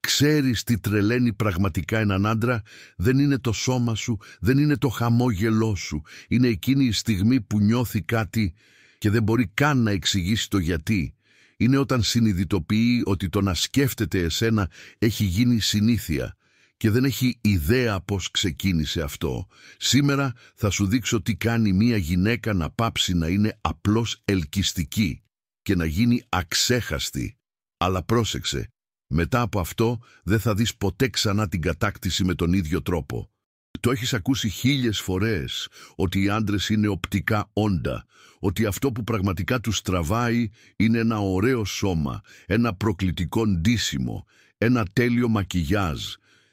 Ξέρεις τι τρελαίνει πραγματικά έναν άντρα? Δεν είναι το σώμα σου, δεν είναι το χαμόγελό σου. Είναι εκείνη η στιγμή που νιώθει κάτι και δεν μπορεί καν να εξηγήσει το γιατί. Είναι όταν συνειδητοποιεί ότι το να σκέφτεται εσένα έχει γίνει συνήθεια και δεν έχει ιδέα πώς ξεκίνησε αυτό. Σήμερα θα σου δείξω τι κάνει μία γυναίκα να πάψει να είναι απλώς ελκυστική και να γίνει αξέχαστη. Αλλά πρόσεξε, μετά από αυτό δεν θα δεις ποτέ ξανά την κατάκτηση με τον ίδιο τρόπο. Το έχεις ακούσει 1000 φορές ότι οι άντρες είναι οπτικά όντα, ότι αυτό που πραγματικά τους τραβάει είναι ένα ωραίο σώμα, ένα προκλητικό ντύσιμο, ένα τέλειο μακιγιάζ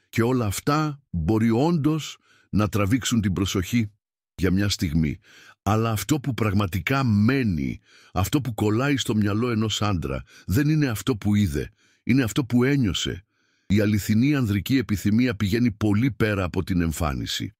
και όλα αυτά μπορεί όντως να τραβήξουν την προσοχή για μια στιγμή. Αλλά αυτό που πραγματικά μένει, αυτό που κολλάει στο μυαλό ενός άντρα, δεν είναι αυτό που είδε, είναι αυτό που ένιωσε. Η αληθινή ανδρική επιθυμία πηγαίνει πολύ πέρα από την εμφάνιση.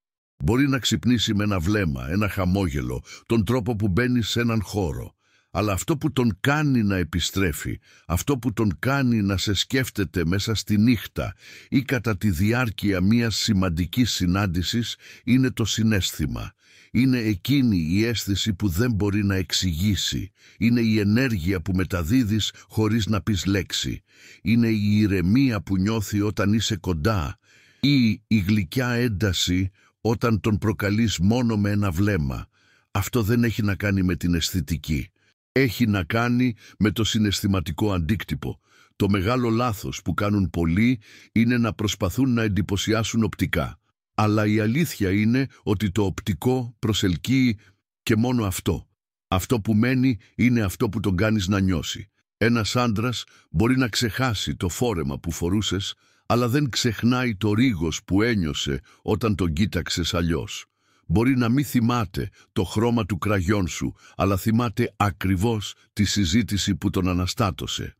Μπορεί να ξυπνήσει με ένα βλέμμα, ένα χαμόγελο, τον τρόπο που μπαίνει σε έναν χώρο. Αλλά αυτό που τον κάνει να επιστρέφει, αυτό που τον κάνει να σε σκέφτεται μέσα στη νύχτα ή κατά τη διάρκεια μιας σημαντικής συνάντησης, είναι το συναίσθημα. Είναι εκείνη η αίσθηση που δεν μπορεί να εξηγήσει. Είναι η ενέργεια που μεταδίδεις χωρίς να πεις λέξη. Είναι η ηρεμία που νιώθει όταν είσαι κοντά ή η γλυκιά ένταση όταν τον προκαλείς μόνο με ένα βλέμμα. Αυτό δεν έχει να κάνει με την αισθητική. Έχει να κάνει με το συναισθηματικό αντίκτυπο. Το μεγάλο λάθος που κάνουν πολλοί είναι να προσπαθούν να εντυπωσιάσουν οπτικά. Αλλά η αλήθεια είναι ότι το οπτικό προσελκύει και μόνο αυτό. Αυτό που μένει είναι αυτό που τον κάνεις να νιώσει. Ένας άντρας μπορεί να ξεχάσει το φόρεμα που φορούσες, αλλά δεν ξεχνάει το ρίγος που ένιωσε όταν τον κοίταξες αλλιώς. Μπορεί να μην θυμάται το χρώμα του κραγιόν σου, αλλά θυμάται ακριβώς τη συζήτηση που τον αναστάτωσε.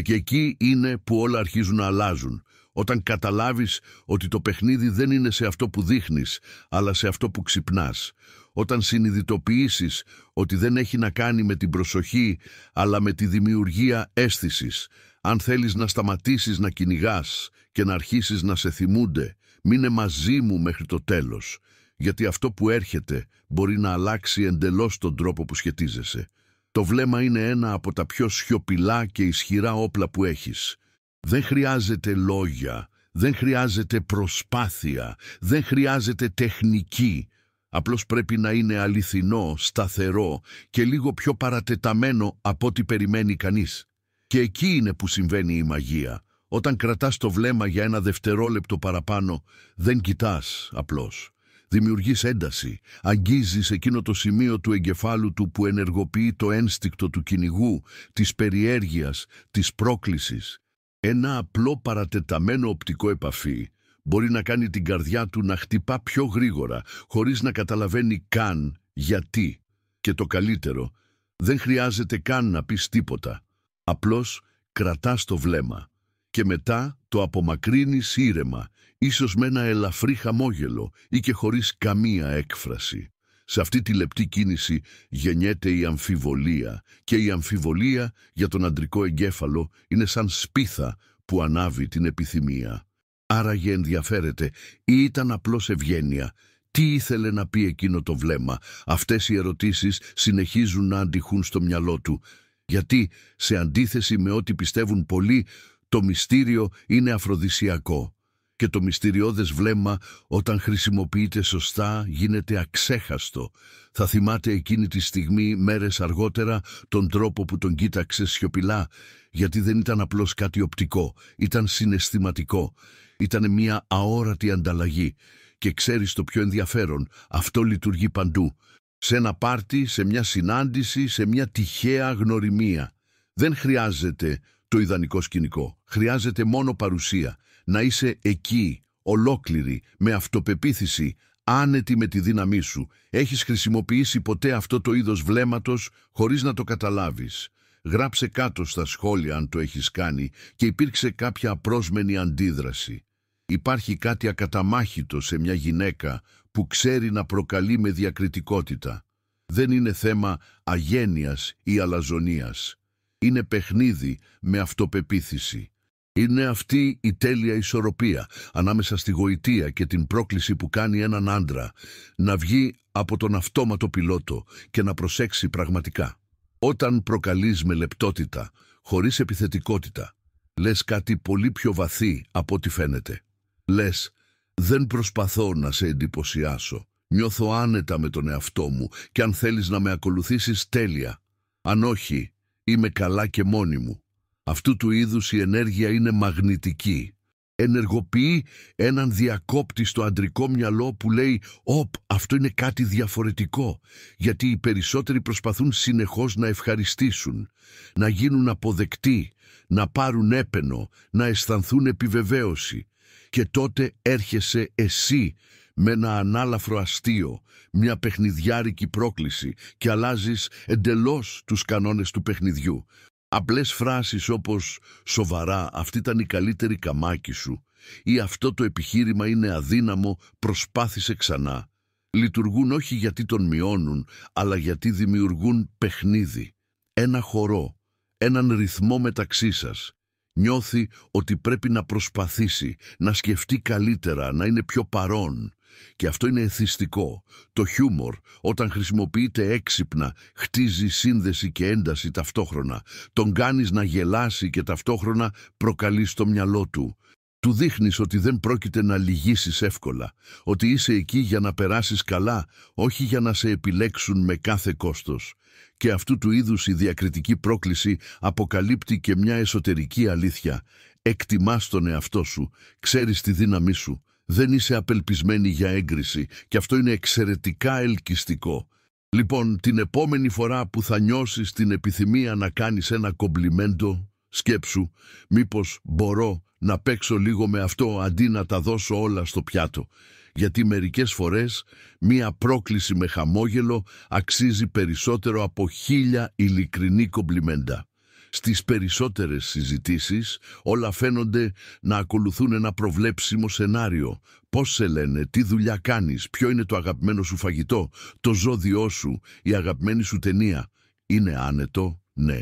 Και εκεί είναι που όλα αρχίζουν να αλλάζουν. Όταν καταλάβεις ότι το παιχνίδι δεν είναι σε αυτό που δείχνεις, αλλά σε αυτό που ξυπνάς. Όταν συνειδητοποιήσεις ότι δεν έχει να κάνει με την προσοχή, αλλά με τη δημιουργία αίσθησης. Αν θέλεις να σταματήσεις να κυνηγάς και να αρχίσεις να σε θυμούνται, μείνε μαζί μου μέχρι το τέλος. Γιατί αυτό που έρχεται μπορεί να αλλάξει εντελώς τον τρόπο που σχετίζεσαι. Το βλέμμα είναι ένα από τα πιο σιωπηλά και ισχυρά όπλα που έχεις. Δεν χρειάζεται λόγια, δεν χρειάζεται προσπάθεια, δεν χρειάζεται τεχνική. Απλώς πρέπει να είναι αληθινό, σταθερό και λίγο πιο παρατεταμένο από ό,τι περιμένει κανείς. Και εκεί είναι που συμβαίνει η μαγεία. Όταν κρατάς το βλέμμα για ένα δευτερόλεπτο παραπάνω, δεν κοιτάς απλώς. Δημιουργείς ένταση, αγγίζεις εκείνο το σημείο του εγκεφάλου του που ενεργοποιεί το ένστικτο του κυνηγού, της περιέργειας, της πρόκλησης. Ένα απλό παρατεταμένο οπτικό επαφή μπορεί να κάνει την καρδιά του να χτυπά πιο γρήγορα, χωρίς να καταλαβαίνει καν γιατί. Και το καλύτερο, δεν χρειάζεται καν να πεις τίποτα. Απλώς κρατάς το βλέμμα και μετά το απομακρύνεις ήρεμα, ίσως με ένα ελαφρύ χαμόγελο ή και χωρίς καμία έκφραση. Σε αυτή τη λεπτή κίνηση γεννιέται η αμφιβολία και η αμφιβολία για τον αντρικό εγκέφαλο είναι σαν σπίθα που ανάβει την επιθυμία. Άραγε ενδιαφέρεται ή ήταν απλώς ευγένεια? Τι ήθελε να πει εκείνο το βλέμμα? Αυτές οι ερωτήσεις συνεχίζουν να αντιχούν στο μυαλό του. Γιατί, σε αντίθεση με ό,τι πιστεύουν πολλοί, το μυστήριο είναι αφροδισιακό. Και το μυστηριώδες βλέμμα, όταν χρησιμοποιείται σωστά, γίνεται αξέχαστο. Θα θυμάται εκείνη τη στιγμή, μέρες αργότερα, τον τρόπο που τον κοίταξε σιωπηλά, γιατί δεν ήταν απλώς κάτι οπτικό, ήταν συναισθηματικό. Ήταν μια αόρατη ανταλλαγή. Και ξέρεις το πιο ενδιαφέρον, αυτό λειτουργεί παντού. Σε ένα πάρτι, σε μια συνάντηση, σε μια τυχαία γνωριμία. Δεν χρειάζεται το ιδανικό σκηνικό, χρειάζεται μόνο παρουσία. Να είσαι εκεί, ολόκληρη, με αυτοπεποίθηση, άνετη με τη δύναμή σου. Έχεις χρησιμοποιήσει ποτέ αυτό το είδος βλέμματος χωρίς να το καταλάβεις? Γράψε κάτω στα σχόλια αν το έχεις κάνει και υπήρξε κάποια απρόσμενη αντίδραση. Υπάρχει κάτι ακαταμάχητο σε μια γυναίκα που ξέρει να προκαλεί με διακριτικότητα. Δεν είναι θέμα αγένειας ή αλαζονίας. Είναι παιχνίδι με αυτοπεποίθηση. Είναι αυτή η τέλεια ισορροπία ανάμεσα στη γοητεία και την πρόκληση που κάνει έναν άντρα να βγει από τον αυτόματο πιλότο και να προσέξει πραγματικά. Όταν προκαλείς με λεπτότητα, χωρίς επιθετικότητα, λες κάτι πολύ πιο βαθύ από ό,τι φαίνεται. Λες, δεν προσπαθώ να σε εντυπωσιάσω. Νιώθω άνετα με τον εαυτό μου και αν θέλεις να με ακολουθήσεις, τέλεια. Αν όχι, είμαι καλά και μόνη μου. Αυτού του είδους η ενέργεια είναι μαγνητική. Ενεργοποιεί έναν διακόπτη στο αντρικό μυαλό που λέει «Οπ, αυτό είναι κάτι διαφορετικό», γιατί οι περισσότεροι προσπαθούν συνεχώς να ευχαριστήσουν, να γίνουν αποδεκτοί, να πάρουν έπαινο, να αισθανθούν επιβεβαίωση. Και τότε έρχεσαι εσύ με ένα ανάλαφρο αστείο, μια παιχνιδιάρικη πρόκληση και αλλάζεις εντελώς τους κανόνες του παιχνιδιού. Απλές φράσεις όπως «Σοβαρά, αυτή ήταν η καλύτερη καμάκη σου» ή «Αυτό το επιχείρημα είναι αδύναμο, προσπάθησε ξανά» λειτουργούν όχι γιατί τον μειώνουν, αλλά γιατί δημιουργούν παιχνίδι. Ένα χορό, έναν ρυθμό μεταξύ σας. Νιώθει ότι πρέπει να προσπαθήσει, να σκεφτεί καλύτερα, να είναι πιο παρόν. Και αυτό είναι εθιστικό. Το χιούμορ, όταν χρησιμοποιείται έξυπνα, χτίζει σύνδεση και ένταση ταυτόχρονα. Τον κάνεις να γελάσει και ταυτόχρονα προκαλείς το μυαλό του. Του δείχνεις ότι δεν πρόκειται να λυγίσεις εύκολα, ότι είσαι εκεί για να περάσεις καλά, όχι για να σε επιλέξουν με κάθε κόστος. Και αυτού του είδους η διακριτική πρόκληση αποκαλύπτει και μια εσωτερική αλήθεια. Εκτιμάς τον εαυτό σου, ξέρεις τη δύναμή σου, δεν είσαι απελπισμένη για έγκριση και αυτό είναι εξαιρετικά ελκυστικό. Λοιπόν, την επόμενη φορά που θα νιώσεις την επιθυμία να κάνεις ένα κομπλιμέντο, σκέψου, μήπως μπορώ να παίξω λίγο με αυτό αντί να τα δώσω όλα στο πιάτο. Γιατί μερικές φορές μία πρόκληση με χαμόγελο αξίζει περισσότερο από 1000 ειλικρινή κομπλιμέντα. Στις περισσότερες συζητήσεις όλα φαίνονται να ακολουθούν ένα προβλέψιμο σενάριο. Πώς σε λένε, τι δουλειά κάνεις, ποιο είναι το αγαπημένο σου φαγητό, το ζώδιό σου, η αγαπημένη σου ταινία. Είναι άνετο, ναι,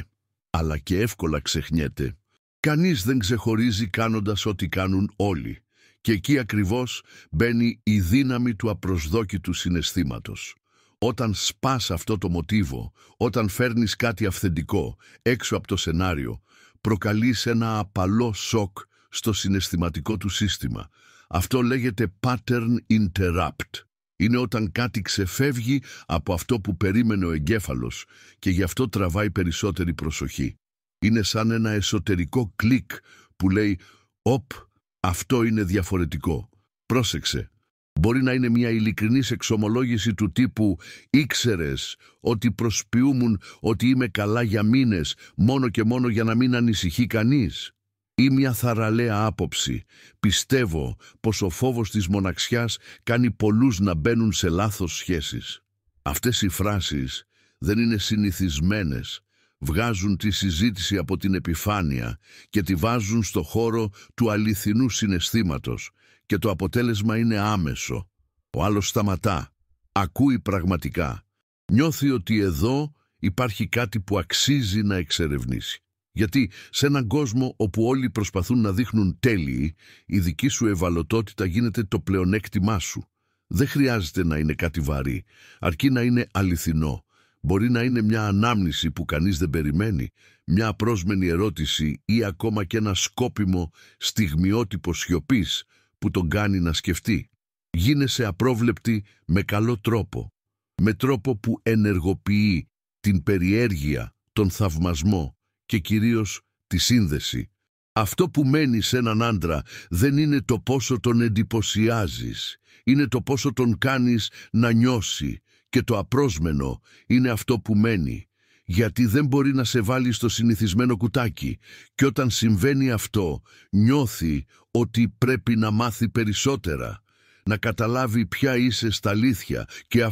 αλλά και εύκολα ξεχνιέται. Κανείς δεν ξεχωρίζει κάνοντας ό,τι κάνουν όλοι. Και εκεί ακριβώς μπαίνει η δύναμη του απροσδόκητου συναισθήματος. Όταν σπάς αυτό το μοτίβο, όταν φέρνεις κάτι αυθεντικό έξω από το σενάριο, προκαλείς ένα απαλό σοκ στο συναισθηματικό του σύστημα. Αυτό λέγεται pattern interrupt. Είναι όταν κάτι ξεφεύγει από αυτό που περίμενε ο εγκέφαλος και γι' αυτό τραβάει περισσότερη προσοχή. Είναι σαν ένα εσωτερικό κλικ που λέει «Οπ, αυτό είναι διαφορετικό. Πρόσεξε». Μπορεί να είναι μια ειλικρινής εξομολόγηση του τύπου «Ήξερες ότι προσποιούμουν ότι είμαι καλά για μήνες μόνο και μόνο για να μην ανησυχεί κανείς» ή μια θαραλέα άποψη «Πιστεύω πως ο φόβος της μοναξιάς κάνει πολλούς να μπαίνουν σε λάθος σχέσεις». Αυτές οι φράσεις δεν είναι συνηθισμένες. Βγάζουν τη συζήτηση από την επιφάνεια και τη βάζουν στο χώρο του αληθινού συναισθήματος και το αποτέλεσμα είναι άμεσο. Ο άλλος σταματά, ακούει πραγματικά, νιώθει ότι εδώ υπάρχει κάτι που αξίζει να εξερευνήσει. Γιατί σε έναν κόσμο όπου όλοι προσπαθούν να δείχνουν τέλειοι, η δική σου ευαλωτότητα γίνεται το πλεονέκτημά σου. Δεν χρειάζεται να είναι κάτι βαρύ, αρκεί να είναι αληθινό. Μπορεί να είναι μια ανάμνηση που κανείς δεν περιμένει, μια απρόσμενη ερώτηση ή ακόμα και ένα σκόπιμο στιγμιότυπο σιωπής που τον κάνει να σκεφτεί. Γίνεσαι απρόβλεπτη με καλό τρόπο, με τρόπο που ενεργοποιεί την περιέργεια, τον θαυμασμό και κυρίως τη σύνδεση. Αυτό που μένει σε έναν άντρα δεν είναι το πόσο τον εντυπωσιάζεις, είναι το πόσο τον κάνεις να νιώσει. Και το απρόσμενο είναι αυτό που μένει, γιατί δεν μπορεί να σε βάλει στο συνηθισμένο κουτάκι και όταν συμβαίνει αυτό νιώθει ότι πρέπει να μάθει περισσότερα, να καταλάβει ποια είσαι στα αλήθεια και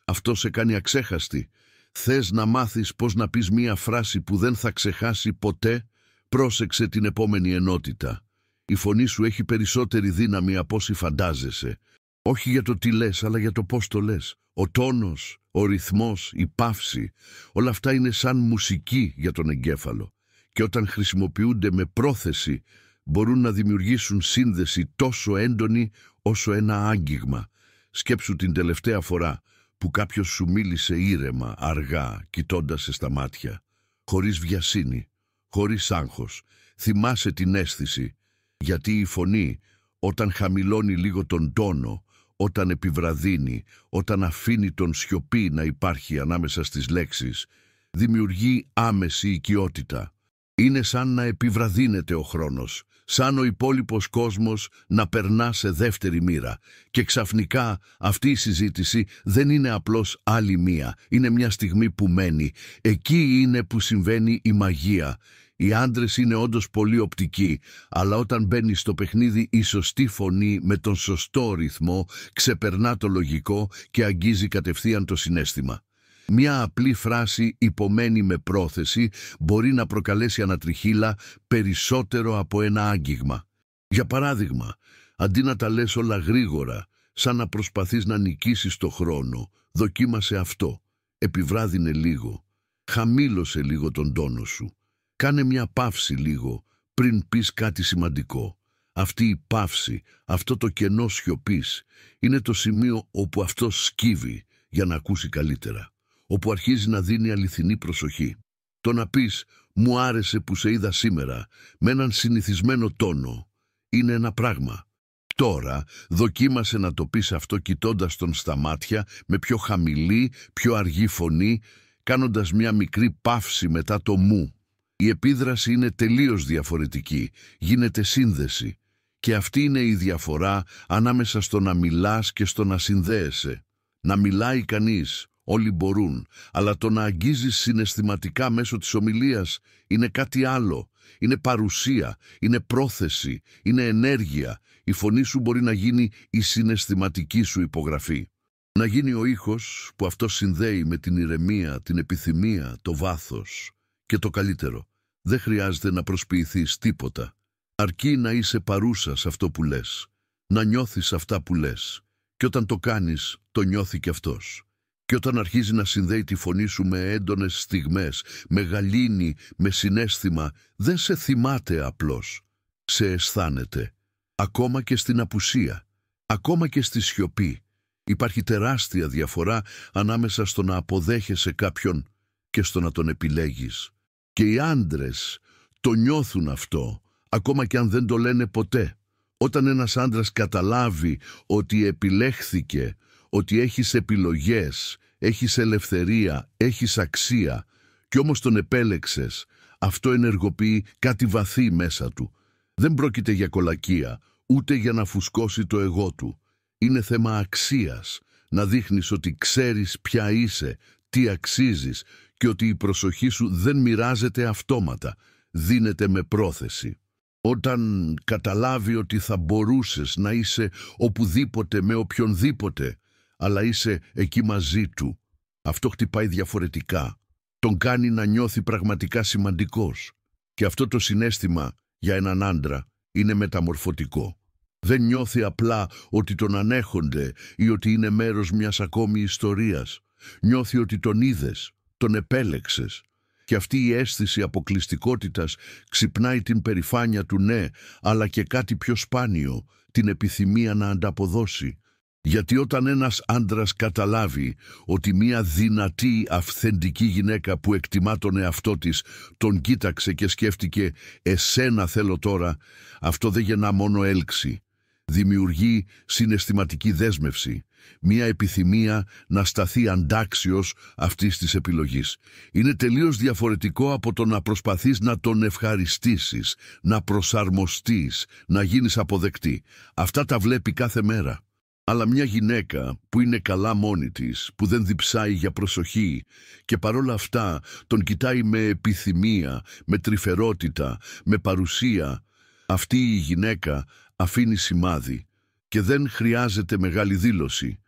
αυτό σε κάνει αξέχαστη. Θες να μάθεις πώς να πεις μία φράση που δεν θα ξεχάσει ποτέ? Πρόσεξε την επόμενη ενότητα. Η φωνή σου έχει περισσότερη δύναμη από όσοι φαντάζεσαι. Όχι για το τι λες, αλλά για το πώς το λες. Ο τόνος, ο ρυθμός, η παύση, όλα αυτά είναι σαν μουσική για τον εγκέφαλο. και όταν χρησιμοποιούνται με πρόθεση μπορούν να δημιουργήσουν σύνδεση τόσο έντονη όσο ένα άγγιγμα. Σκέψου την τελευταία φορά που κάποιος σου μίλησε ήρεμα, αργά, κοιτώντας σε στα μάτια, χωρίς βιασύνη, χωρίς άγχος. Θυμάσαι την αίσθηση, γιατί η φωνή, όταν χαμηλώνει λίγο τον τόνο, όταν επιβραδύνει, όταν αφήνει τον σιωπή να υπάρχει ανάμεσα στις λέξεις, δημιουργεί άμεση οικειότητα. Είναι σαν να επιβραδύνεται ο χρόνος, σαν ο υπόλοιπος κόσμος να περνά σε δεύτερη μοίρα. Και ξαφνικά αυτή η συζήτηση δεν είναι απλώς άλλη μία, είναι μια στιγμή που μένει. Εκεί είναι που συμβαίνει η μαγεία. Οι άντρες είναι όντως πολύ οπτικοί, αλλά όταν μπαίνει στο παιχνίδι η σωστή φωνή με τον σωστό ρυθμό ξεπερνά το λογικό και αγγίζει κατευθείαν το συναίσθημα. Μια απλή φράση υπομένη με πρόθεση μπορεί να προκαλέσει ανατριχύλα περισσότερο από ένα άγγιγμα. Για παράδειγμα, αντί να τα λες όλα γρήγορα, σαν να προσπαθείς να νικήσεις το χρόνο, δοκίμασε αυτό. Επιβράδυνε λίγο. Χαμήλωσε λίγο τον τόνο σου. Κάνε μια παύση λίγο πριν πεις κάτι σημαντικό. Αυτή η παύση, αυτό το κενό σιωπής, είναι το σημείο όπου αυτός σκύβει για να ακούσει καλύτερα, όπου αρχίζει να δίνει αληθινή προσοχή. Το να πεις «μου άρεσε που σε είδα σήμερα» με έναν συνηθισμένο τόνο είναι ένα πράγμα. Τώρα δοκίμασε να το πεις αυτό κοιτώντας τον στα μάτια με πιο χαμηλή, πιο αργή φωνή, κάνοντας μια μικρή παύση μετά το «μου». Η επίδραση είναι τελείως διαφορετική, γίνεται σύνδεση. Και αυτή είναι η διαφορά ανάμεσα στο να μιλάς και στο να συνδέεσαι. Να μιλάει κανείς, όλοι μπορούν, αλλά το να αγγίζεις συναισθηματικά μέσω της ομιλίας είναι κάτι άλλο. Είναι παρουσία, είναι πρόθεση, είναι ενέργεια. Η φωνή σου μπορεί να γίνει η συναισθηματική σου υπογραφή. Να γίνει ο ήχος που αυτό συνδέει με την ηρεμία, την επιθυμία, το βάθος. Και το καλύτερο, δεν χρειάζεται να προσποιηθείς τίποτα. Αρκεί να είσαι παρούσα σε αυτό που λες, να νιώθεις αυτά που λες. Και όταν το κάνεις, το νιώθει κι αυτός. Και όταν αρχίζει να συνδέει τη φωνή σου με έντονες στιγμές, με γαλήνη, με συναίσθημα, δεν σε θυμάται απλώς. Σε αισθάνεται. Ακόμα και στην απουσία, ακόμα και στη σιωπή. Υπάρχει τεράστια διαφορά ανάμεσα στο να αποδέχεσαι κάποιον και στο να τον επιλέγεις. Και οι άντρες το νιώθουν αυτό, ακόμα και αν δεν το λένε ποτέ. Όταν ένας άντρας καταλάβει ότι επιλέχθηκε, ότι έχεις επιλογές, έχεις ελευθερία, έχεις αξία, κι όμως τον επέλεξες, αυτό ενεργοποιεί κάτι βαθύ μέσα του. Δεν πρόκειται για κολακία, ούτε για να φουσκώσει το εγώ του. Είναι θέμα αξίας, να δείχνεις ότι ξέρεις ποια είσαι, τι αξίζεις και ότι η προσοχή σου δεν μοιράζεται αυτόματα, δίνεται με πρόθεση. Όταν καταλάβει ότι θα μπορούσες να είσαι οπουδήποτε με οποιονδήποτε, αλλά είσαι εκεί μαζί του, αυτό χτυπάει διαφορετικά. Τον κάνει να νιώθει πραγματικά σημαντικός. Και αυτό το συναίσθημα για έναν άντρα είναι μεταμορφωτικό. Δεν νιώθει απλά ότι τον ανέχονται ή ότι είναι μέρος μιας ακόμη ιστορίας. Νιώθει ότι τον είδες, τον επέλεξες. Και αυτή η αίσθηση αποκλειστικότητας ξυπνάει την περηφάνεια του ναι, αλλά και κάτι πιο σπάνιο, την επιθυμία να ανταποδώσει. Γιατί όταν ένας άντρας καταλάβει ότι μια δυνατή, αυθεντική γυναίκα που εκτιμά τον εαυτό της τον κοίταξε και σκέφτηκε «εσένα θέλω τώρα», αυτό δεν γεννά μόνο έλξη. Δημιουργεί συναισθηματική δέσμευση, μια επιθυμία να σταθεί αντάξιος αυτής της επιλογής. Είναι τελείως διαφορετικό από το να προσπαθείς να τον ευχαριστήσεις, να προσαρμοστείς, να γίνεις αποδεκτή. Αυτά τα βλέπει κάθε μέρα. Αλλά μια γυναίκα που είναι καλά μόνη της, που δεν διψάει για προσοχή και παρόλα αυτά τον κοιτάει με επιθυμία, με τρυφερότητα, με παρουσία, αυτή η γυναίκα αφήνει σημάδι και δεν χρειάζεται μεγάλη δήλωση.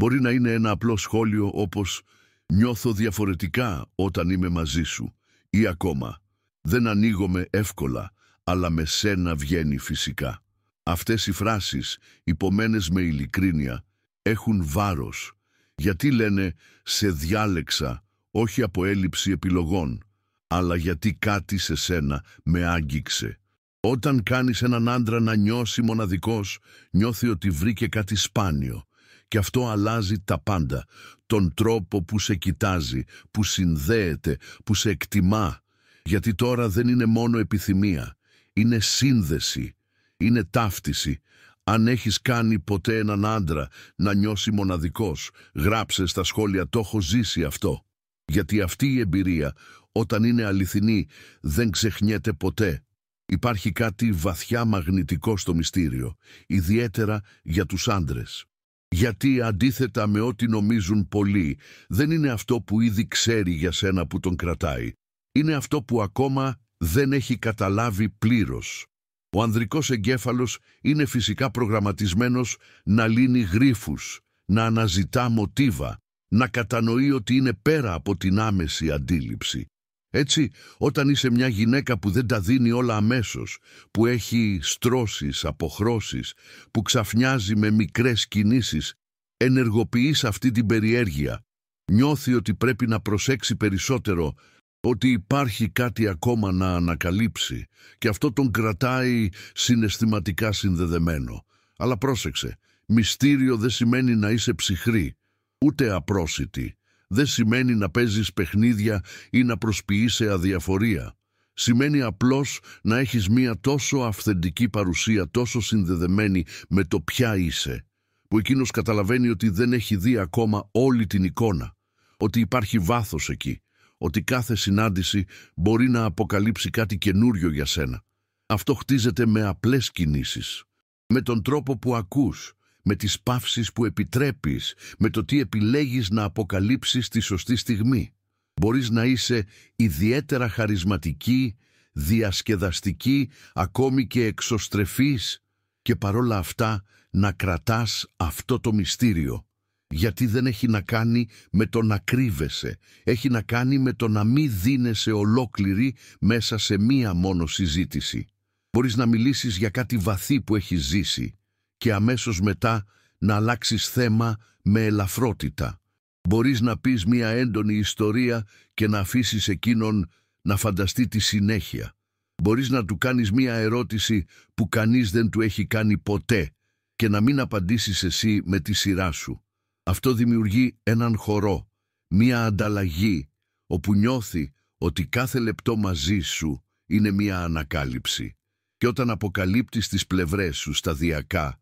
Μπορεί να είναι ένα απλό σχόλιο όπως «νιώθω διαφορετικά όταν είμαι μαζί σου» ή ακόμα «δεν ανοίγομαι εύκολα, αλλά με σένα βγαίνει φυσικά». Αυτές οι φράσεις, υπομένες με ειλικρίνεια, έχουν βάρος, γιατί λένε «σε διάλεξα» όχι από έλλειψη επιλογών, αλλά γιατί κάτι σε σένα με άγγιξε. Όταν κάνεις έναν άντρα να νιώσει μοναδικός, νιώθει ότι βρήκε κάτι σπάνιο. Και αυτό αλλάζει τα πάντα. Τον τρόπο που σε κοιτάζει, που συνδέεται, που σε εκτιμά. Γιατί τώρα δεν είναι μόνο επιθυμία. Είναι σύνδεση. Είναι ταύτιση. Αν έχεις κάνει ποτέ έναν άντρα να νιώσει μοναδικός, γράψε στα σχόλια «Το έχω ζήσει αυτό». Γιατί αυτή η εμπειρία, όταν είναι αληθινή, δεν ξεχνιέται ποτέ. Υπάρχει κάτι βαθιά μαγνητικό στο μυστήριο, ιδιαίτερα για τους άντρες. Γιατί αντίθετα με ό,τι νομίζουν πολλοί, δεν είναι αυτό που ήδη ξέρει για σένα που τον κρατάει. Είναι αυτό που ακόμα δεν έχει καταλάβει πλήρως. Ο ανδρικός εγκέφαλος είναι φυσικά προγραμματισμένος να λύνει γρίφους, να αναζητά μοτίβα, να κατανοεί ότι είναι πέρα από την άμεση αντίληψη. Έτσι, όταν είσαι μια γυναίκα που δεν τα δίνει όλα αμέσως, που έχει στρώσεις, αποχρώσεις, που ξαφνιάζει με μικρές κινήσεις, ενεργοποιείς αυτή την περιέργεια. Νιώθει ότι πρέπει να προσέξει περισσότερο, ότι υπάρχει κάτι ακόμα να ανακαλύψει και αυτό τον κρατάει συναισθηματικά συνδεδεμένο. Αλλά πρόσεξε, μυστήριο δεν σημαίνει να είσαι ψυχρή, ούτε απρόσιτη. Δεν σημαίνει να παίζεις παιχνίδια ή να προσποιείσαι αδιαφορία. Σημαίνει απλώς να έχεις μία τόσο αυθεντική παρουσία, τόσο συνδεδεμένη με το ποια είσαι, που εκείνος καταλαβαίνει ότι δεν έχει δει ακόμα όλη την εικόνα, ότι υπάρχει βάθος εκεί, ότι κάθε συνάντηση μπορεί να αποκαλύψει κάτι καινούριο για σένα. Αυτό χτίζεται με απλές κινήσεις, με τον τρόπο που ακούς, με τις παύσεις που επιτρέπεις, με το τι επιλέγεις να αποκαλύψεις τη σωστή στιγμή. Μπορείς να είσαι ιδιαίτερα χαρισματική, διασκεδαστική, ακόμη και εξωστρεφής και παρόλα αυτά να κρατάς αυτό το μυστήριο. Γιατί δεν έχει να κάνει με το να κρύβεσαι, έχει να κάνει με το να μην δίνεσαι ολόκληρη μέσα σε μία μόνο συζήτηση. Μπορείς να μιλήσεις για κάτι βαθύ που έχεις ζήσει και αμέσως μετά να αλλάξεις θέμα με ελαφρότητα. Μπορείς να πεις μία έντονη ιστορία και να αφήσεις εκείνον να φανταστεί τη συνέχεια. Μπορείς να του κάνεις μία ερώτηση που κανείς δεν του έχει κάνει ποτέ και να μην απαντήσεις εσύ με τη σειρά σου. Αυτό δημιουργεί έναν χορό, μία ανταλλαγή, όπου νιώθει ότι κάθε λεπτό μαζί σου είναι μία ανακάλυψη. Και όταν αποκαλύπτεις τις πλευρές σου σταδιακά,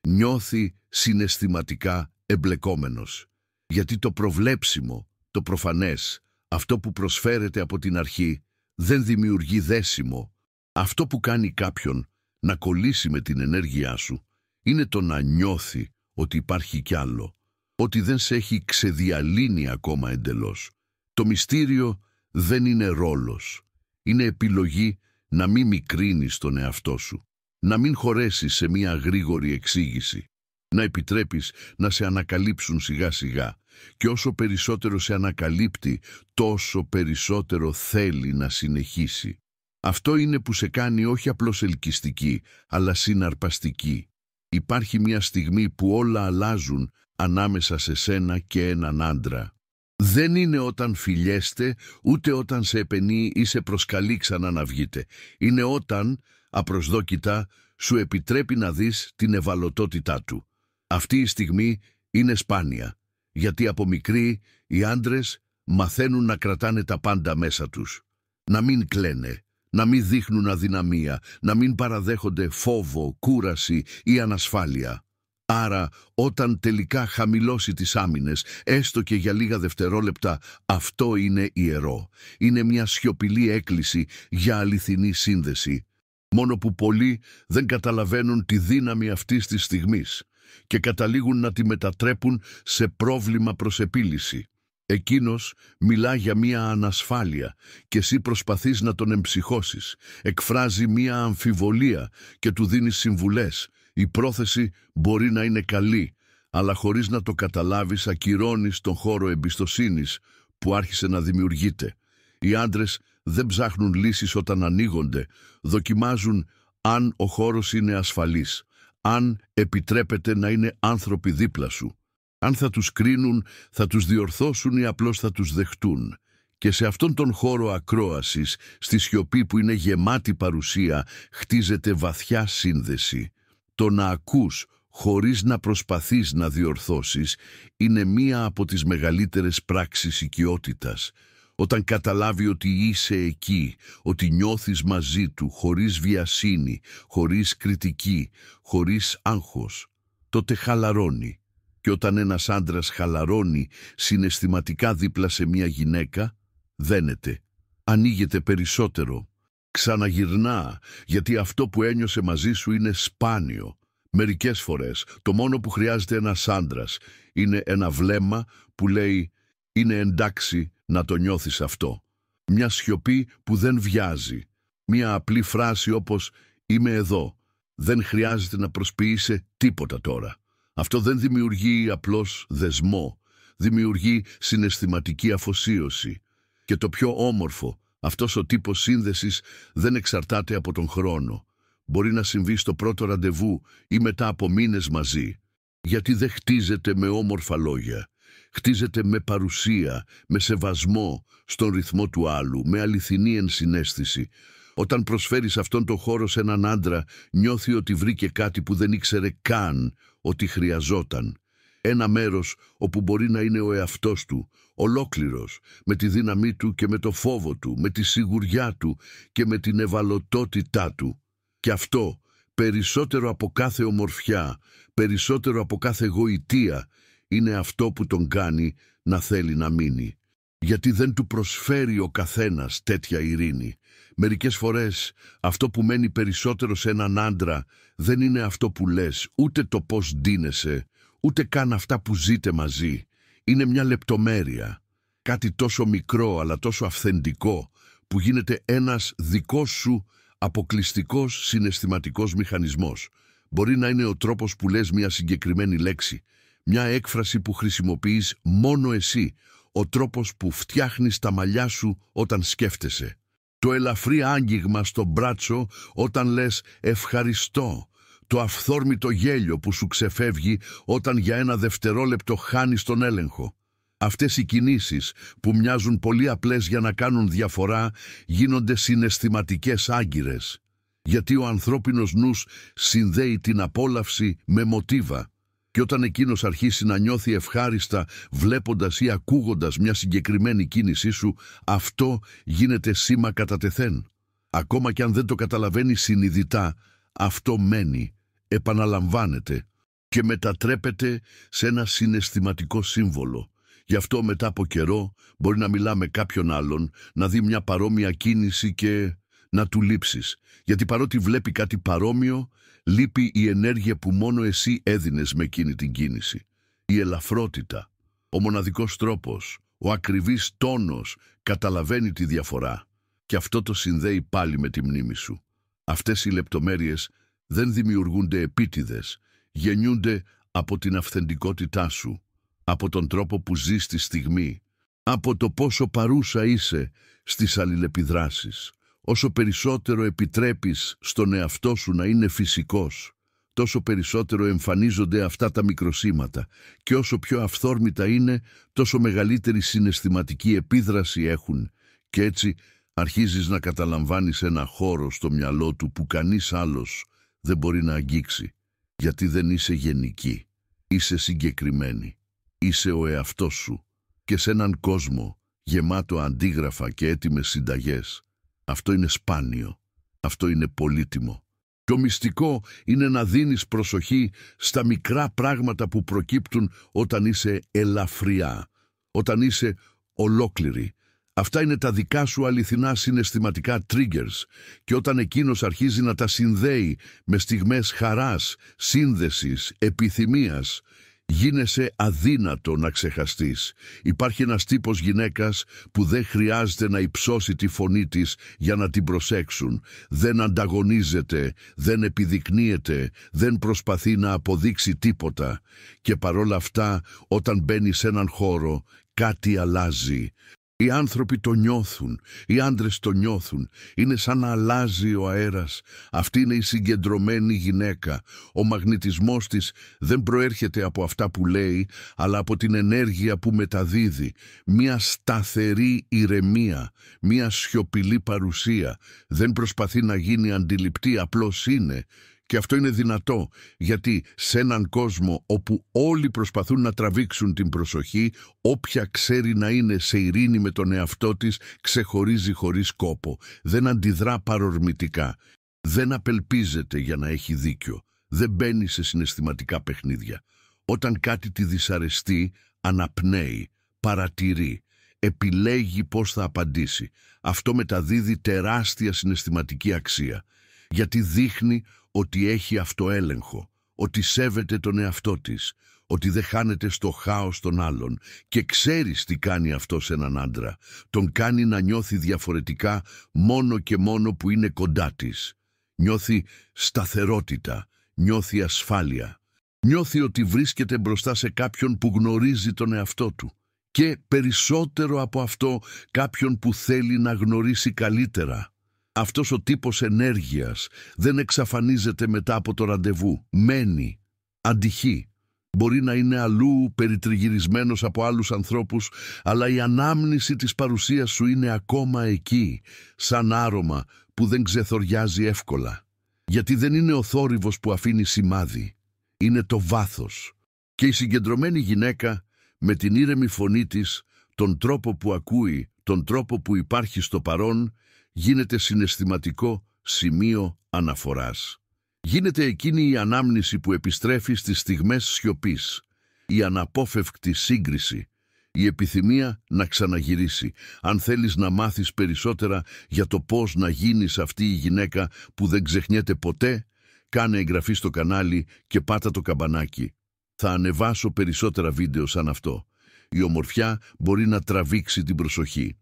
νιώθει συναισθηματικά εμπλεκόμενος. Γιατί το προβλέψιμο, το προφανές, αυτό που προσφέρεται από την αρχή, δεν δημιουργεί δέσιμο. Αυτό που κάνει κάποιον να κολλήσει με την ενέργειά σου, είναι το να νιώθει ότι υπάρχει κι άλλο, ότι δεν σε έχει ξεδιαλύνει ακόμα εντελώς. Το μυστήριο δεν είναι ρόλος. Είναι επιλογή να μην μικρύνεις τον εαυτό σου, να μην χωρέσεις σε μία γρήγορη εξήγηση, να επιτρέπεις να σε ανακαλύψουν σιγά σιγά και όσο περισσότερο σε ανακαλύπτει, τόσο περισσότερο θέλει να συνεχίσει. Αυτό είναι που σε κάνει όχι απλώς ελκυστική, αλλά συναρπαστική. Υπάρχει μια στιγμή που όλα αλλάζουν ανάμεσα σε σένα και έναν άντρα. Δεν είναι όταν φιλιέστε, ούτε όταν σε επενεί ή σε προσκαλεί ξανά να βγείτε. Είναι όταν, απροσδόκητα, σου επιτρέπει να δεις την ευαλωτότητά του. Αυτή η στιγμή είναι σπάνια, γιατί από μικροί οι άντρες μαθαίνουν να κρατάνε τα πάντα μέσα τους. Να μην κλαίνε, να μην δείχνουν αδυναμία, να μην παραδέχονται φόβο, κούραση ή ανασφάλεια. Άρα, όταν τελικά χαμηλώσει τις άμυνες, έστω και για λίγα δευτερόλεπτα, αυτό είναι ιερό. Είναι μια σιωπηλή έκκληση για αληθινή σύνδεση. Μόνο που πολλοί δεν καταλαβαίνουν τη δύναμη αυτής της στιγμής και καταλήγουν να τη μετατρέπουν σε πρόβλημα προς επίλυση. Εκείνος μιλά για μία ανασφάλεια και εσύ προσπαθείς να τον εμψυχώσεις. Εκφράζει μία αμφιβολία και του δίνεις συμβουλές. Η πρόθεση μπορεί να είναι καλή, αλλά χωρίς να το καταλάβεις ακυρώνεις τον χώρο εμπιστοσύνης που άρχισε να δημιουργείται. Οι άντρες δεν ψάχνουν λύσεις όταν ανοίγονται, δοκιμάζουν αν ο χώρος είναι ασφαλής, αν επιτρέπεται να είναι άνθρωποι δίπλα σου. Αν θα τους κρίνουν, θα τους διορθώσουν ή απλώς θα τους δεχτούν. Και σε αυτόν τον χώρο ακρόασης, στη σιωπή που είναι γεμάτη παρουσία, χτίζεται βαθιά σύνδεση. Το να ακούς χωρίς να προσπαθείς να διορθώσεις είναι μία από τις μεγαλύτερες πράξεις οικειότητας. Όταν καταλάβει ότι είσαι εκεί, ότι νιώθεις μαζί του, χωρίς βιασύνη, χωρίς κριτική, χωρίς άγχος, τότε χαλαρώνει. Και όταν ένας άντρας χαλαρώνει συναισθηματικά δίπλα σε μια γυναίκα, δένεται, ανοίγεται περισσότερο, ξαναγυρνά, γιατί αυτό που ένιωσε μαζί σου είναι σπάνιο. Μερικές φορές το μόνο που χρειάζεται ένας άντρας είναι ένα βλέμμα που λέει «είναι εντάξει να το νιώθεις αυτό». Μια σιωπή που δεν βιάζει. Μια απλή φράση όπως «είμαι εδώ». Δεν χρειάζεται να προσποιείσαι τίποτα τώρα. Αυτό δεν δημιουργεί απλώς δεσμό. Δημιουργεί συναισθηματική αφοσίωση. Και το πιο όμορφο, αυτός ο τύπος σύνδεσης δεν εξαρτάται από τον χρόνο. Μπορεί να συμβεί στο πρώτο ραντεβού ή μετά από μήνες μαζί. Γιατί δεν χτίζεται με όμορφα λόγια. Χτίζεται με παρουσία, με σεβασμό στον ρυθμό του άλλου, με αληθινή ενσυναίσθηση. Όταν προσφέρεις αυτόν τον χώρο σε έναν άντρα, νιώθει ότι βρήκε κάτι που δεν ήξερε καν ότι χρειαζόταν. Ένα μέρος όπου μπορεί να είναι ο εαυτός του, ολόκληρος, με τη δύναμή του και με το φόβο του, με τη σιγουριά του και με την ευαλωτότητά του. Και αυτό, περισσότερο από κάθε ομορφιά, περισσότερο από κάθε γοητεία, είναι αυτό που τον κάνει να θέλει να μείνει. Γιατί δεν του προσφέρει ο καθένας τέτοια ειρήνη. Μερικές φορές αυτό που μένει περισσότερο σε έναν άντρα δεν είναι αυτό που λες, ούτε το πώς ντύνεσαι, ούτε καν αυτά που ζείτε μαζί. Είναι μια λεπτομέρεια, κάτι τόσο μικρό αλλά τόσο αυθεντικό, που γίνεται ένας δικός σου αποκλειστικός συναισθηματικός μηχανισμός. Μπορεί να είναι ο τρόπος που λες μια συγκεκριμένη λέξη, μια έκφραση που χρησιμοποιείς μόνο εσύ, ο τρόπος που φτιάχνεις τα μαλλιά σου όταν σκέφτεσαι. Το ελαφρύ άγγιγμα στο μπράτσο όταν λες ευχαριστώ. Το αυθόρμητο γέλιο που σου ξεφεύγει όταν για ένα δευτερόλεπτο χάνεις τον έλεγχο. Αυτές οι κινήσεις που μοιάζουν πολύ απλές για να κάνουν διαφορά γίνονται συναισθηματικές άγκυρες. Γιατί ο ανθρώπινος νους συνδέει την απόλαυση με μοτίβα. Και όταν εκείνος αρχίσει να νιώθει ευχάριστα βλέποντας ή ακούγοντας μια συγκεκριμένη κίνησή σου, αυτό γίνεται σήμα κατά τεθέν. Ακόμα και αν δεν το καταλαβαίνει συνειδητά, αυτό μένει, επαναλαμβάνεται και μετατρέπεται σε ένα συναισθηματικό σύμβολο. Γι' αυτό μετά από καιρό μπορεί να μιλά με κάποιον άλλον, να δει μια παρόμοια κίνηση και να του λείψεις. Γιατί παρότι βλέπει κάτι παρόμοιο, λείπει η ενέργεια που μόνο εσύ έδινες με εκείνη την κίνηση. Η ελαφρότητα, ο μοναδικός τρόπος, ο ακριβής τόνος καταλαβαίνει τη διαφορά. Και αυτό το συνδέει πάλι με τη μνήμη σου. Αυτές οι λεπτομέρειες δεν δημιουργούνται επίτηδες, γεννιούνται από την αυθεντικότητά σου, από τον τρόπο που ζεις τη στιγμή, από το πόσο παρούσα είσαι στις αλληλεπιδράσεις. Όσο περισσότερο επιτρέπεις στον εαυτό σου να είναι φυσικός, τόσο περισσότερο εμφανίζονται αυτά τα μικροσήματα και όσο πιο αυθόρμητα είναι, τόσο μεγαλύτερη συναισθηματική επίδραση έχουν και έτσι αρχίζεις να καταλαμβάνεις ένα χώρο στο μυαλό του που κανείς άλλος δεν μπορεί να αγγίξει, γιατί δεν είσαι γενική, είσαι συγκεκριμένη, είσαι ο εαυτός σου και σε έναν κόσμο γεμάτο αντίγραφα και έτοιμες συνταγές. Αυτό είναι σπάνιο, αυτό είναι πολύτιμο. Το μυστικό είναι να δίνεις προσοχή στα μικρά πράγματα που προκύπτουν όταν είσαι ελαφριά, όταν είσαι ολόκληρη. Αυτά είναι τα δικά σου αληθινά συναισθηματικά triggers και όταν εκείνος αρχίζει να τα συνδέει με στιγμές χαράς, σύνδεσης, επιθυμίας, γίνεσαι αδύνατο να ξεχαστείς. Υπάρχει ένας τύπος γυναίκας που δεν χρειάζεται να υψώσει τη φωνή της για να την προσέξουν. Δεν ανταγωνίζεται, δεν επιδεικνύεται, δεν προσπαθεί να αποδείξει τίποτα. Και παρόλα αυτά, όταν μπαίνει σε έναν χώρο, κάτι αλλάζει. Οι άνθρωποι το νιώθουν, οι άντρες το νιώθουν, είναι σαν να αλλάζει ο αέρας. Αυτή είναι η συγκεντρωμένη γυναίκα. Ο μαγνητισμός της δεν προέρχεται από αυτά που λέει, αλλά από την ενέργεια που μεταδίδει. Μια σταθερή ηρεμία, μια σιωπηλή παρουσία. Δεν προσπαθεί να γίνει αντιληπτή, απλώς είναι. Και αυτό είναι δυνατό, γιατί σε έναν κόσμο όπου όλοι προσπαθούν να τραβήξουν την προσοχή, όποια ξέρει να είναι σε ειρήνη με τον εαυτό της, ξεχωρίζει χωρίς κόπο. Δεν αντιδρά παρορμητικά. Δεν απελπίζεται για να έχει δίκιο. Δεν μπαίνει σε συναισθηματικά παιχνίδια. Όταν κάτι τη δυσαρεστεί, αναπνέει, παρατηρεί, επιλέγει πώς θα απαντήσει. Αυτό μεταδίδει τεράστια συναισθηματική αξία, γιατί δείχνει ότι έχει αυτοέλεγχο, ότι σέβεται τον εαυτό της, ότι δεν χάνεται στο χάος των άλλων. Και ξέρεις τι κάνει αυτό σε έναν άντρα. Τον κάνει να νιώθει διαφορετικά μόνο και μόνο που είναι κοντά της. Νιώθει σταθερότητα, νιώθει ασφάλεια. Νιώθει ότι βρίσκεται μπροστά σε κάποιον που γνωρίζει τον εαυτό του. Και περισσότερο από αυτό, κάποιον που θέλει να γνωρίσει καλύτερα. Αυτός ο τύπος ενέργειας δεν εξαφανίζεται μετά από το ραντεβού. Μένει, αντυχεί. Μπορεί να είναι αλλού περιτριγυρισμένος από άλλους ανθρώπους, αλλά η ανάμνηση της παρουσίας σου είναι ακόμα εκεί, σαν άρωμα που δεν ξεθοριάζει εύκολα. Γιατί δεν είναι ο θόρυβος που αφήνει σημάδι, είναι το βάθος. Και η συγκεντρωμένη γυναίκα, με την ήρεμη φωνή της, τον τρόπο που ακούει, τον τρόπο που υπάρχει στο παρόν, γίνεται συναισθηματικό σημείο αναφοράς. Γίνεται εκείνη η ανάμνηση που επιστρέφει στις στιγμές σιωπής, η αναπόφευκτη σύγκριση, η επιθυμία να ξαναγυρίσει. Αν θέλεις να μάθεις περισσότερα για το πώς να γίνεις αυτή η γυναίκα που δεν ξεχνιέται ποτέ, κάνε εγγραφή στο κανάλι και πάτα το καμπανάκι. Θα ανεβάσω περισσότερα βίντεο σαν αυτό. Η ομορφιά μπορεί να τραβήξει την προσοχή.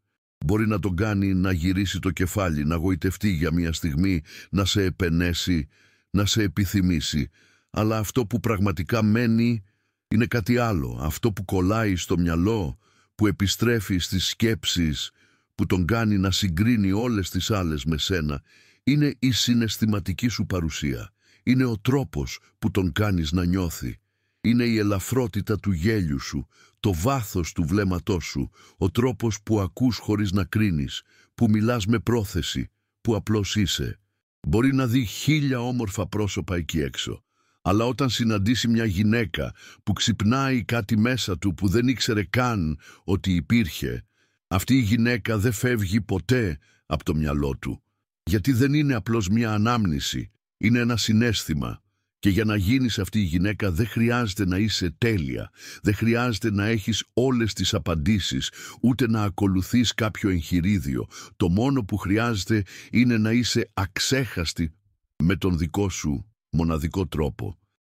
Μπορεί να τον κάνει να γυρίσει το κεφάλι, να γοητευτεί για μια στιγμή, να σε επενέσει, να σε επιθυμήσει. Αλλά αυτό που πραγματικά μένει είναι κάτι άλλο. Αυτό που κολλάει στο μυαλό, που επιστρέφει στις σκέψεις, που τον κάνει να συγκρίνει όλες τις άλλες με σένα, είναι η συναισθηματική σου παρουσία. Είναι ο τρόπος που τον κάνεις να νιώθει. Είναι η ελαφρότητα του γέλιου σου, το βάθος του βλέμματός σου, ο τρόπος που ακούς χωρίς να κρίνεις, που μιλάς με πρόθεση, που απλώς είσαι. Μπορεί να δει 1000 όμορφα πρόσωπα εκεί έξω, αλλά όταν συναντήσει μια γυναίκα που ξυπνάει κάτι μέσα του που δεν ήξερε καν ότι υπήρχε, αυτή η γυναίκα δεν φεύγει ποτέ από το μυαλό του. Γιατί δεν είναι απλώς μια ανάμνηση, είναι ένα συναίσθημα. Και για να γίνεις αυτή η γυναίκα δεν χρειάζεται να είσαι τέλεια, δεν χρειάζεται να έχεις όλες τις απαντήσεις, ούτε να ακολουθείς κάποιο εγχειρίδιο. Το μόνο που χρειάζεται είναι να είσαι αξέχαστη με τον δικό σου μοναδικό τρόπο.